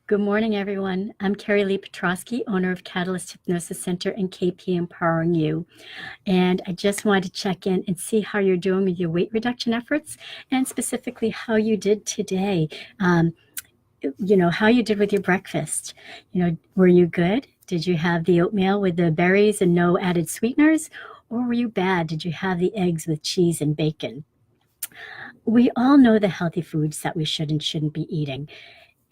Good morning, everyone. I'm Carrie Lee Petrosky, owner of Catalyst Hypnosis Center and KP Empowering You. And I just wanted to check in and see how you're doing with your weight reduction efforts and specifically how you did today. How you did with your breakfast. Were you good? Did you have the oatmeal with the berries and no added sweeteners? Or were you bad? Did you have the eggs with cheese and bacon? We all know the healthy foods that we should and shouldn't be eating.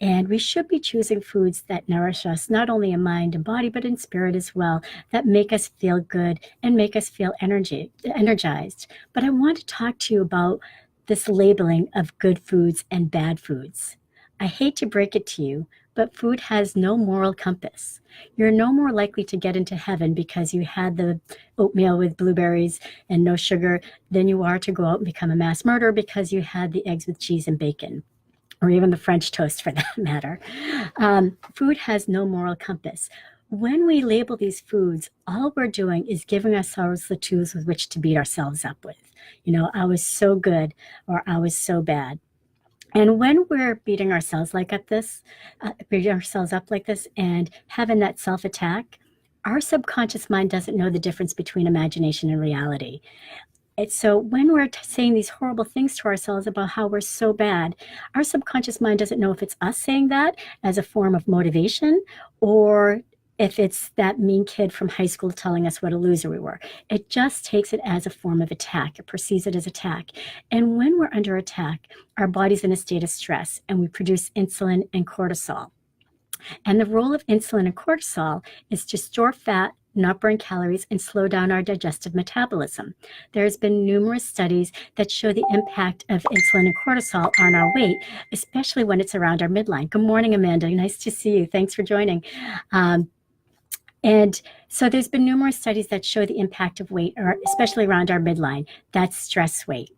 And we should be choosing foods that nourish us, not only in mind and body, but in spirit as well, that make us feel good and make us feel energized. But I want to talk to you about this labeling of good foods and bad foods. I hate to break it to you, but food has no moral compass. You're no more likely to get into heaven because you had the oatmeal with blueberries and no sugar than you are to go out and become a mass murderer because you had the eggs with cheese and bacon, or even the French toast for that matter. Food has no moral compass. When we label these foods, all we're doing is giving ourselves the tools with which to beat ourselves up with. I was so good, or I was so bad. And when we're beating ourselves up like this and having that self-attack, our subconscious mind doesn't know the difference between imagination and reality. So when we're saying these horrible things to ourselves about how we're so bad, our subconscious mind doesn't know if it's us saying that as a form of motivation or if it's that mean kid from high school telling us what a loser we were. It just takes it as a form of attack. It perceives it as attack. And when we're under attack, our body's in a state of stress and we produce insulin and cortisol. And the role of insulin and cortisol is to store fat, not burn calories, and slow down our digestive metabolism. There's been numerous studies that show the impact of insulin and cortisol on our weight, especially when it's around our midline. Good morning, Amanda. Nice to see you. Thanks for joining. And so there's been numerous studies that show the impact of weight, or especially around our midline. That's stress weight.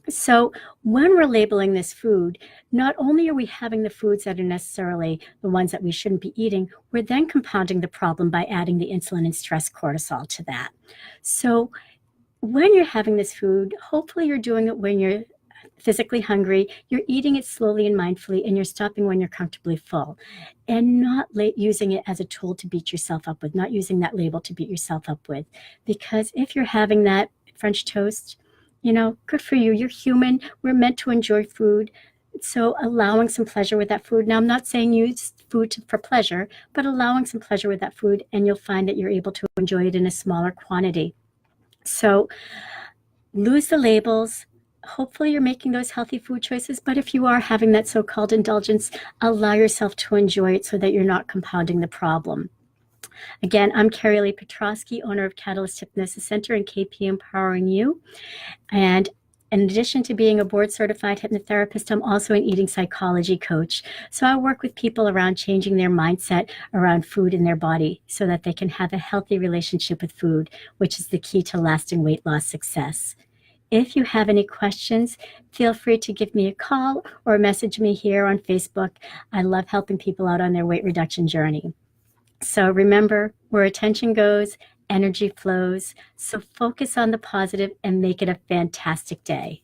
So when we're labeling this food, not only are we having the foods that are necessarily the ones that we shouldn't be eating, we're then compounding the problem by adding the insulin and stress cortisol to that. So when you're having this food, hopefully you're doing it when you're physically hungry, you're eating it slowly and mindfully, and you're stopping when you're comfortably full, and not using it as a tool to beat yourself up with, not using that label to beat yourself up with. Because if you're having that French toast, good for you. You're human. We're meant to enjoy food. So allowing some pleasure with that food. Now, I'm not saying use food for pleasure, but allowing some pleasure with that food, and you'll find that you're able to enjoy it in a smaller quantity. So lose the labels. Hopefully you're making those healthy food choices, but if you are having that so-called indulgence, allow yourself to enjoy it so that you're not compounding the problem. Again, I'm Carrie Lee Petrosky, owner of Catalyst Hypnosis Center and KP Empowering You. And in addition to being a board-certified hypnotherapist, I'm also an eating psychology coach. So I work with people around changing their mindset around food in their body so that they can have a healthy relationship with food, which is the key to lasting weight loss success. If you have any questions, feel free to give me a call or message me here on Facebook. I love helping people out on their weight reduction journey. So remember, where attention goes, energy flows. So focus on the positive and make it a fantastic day.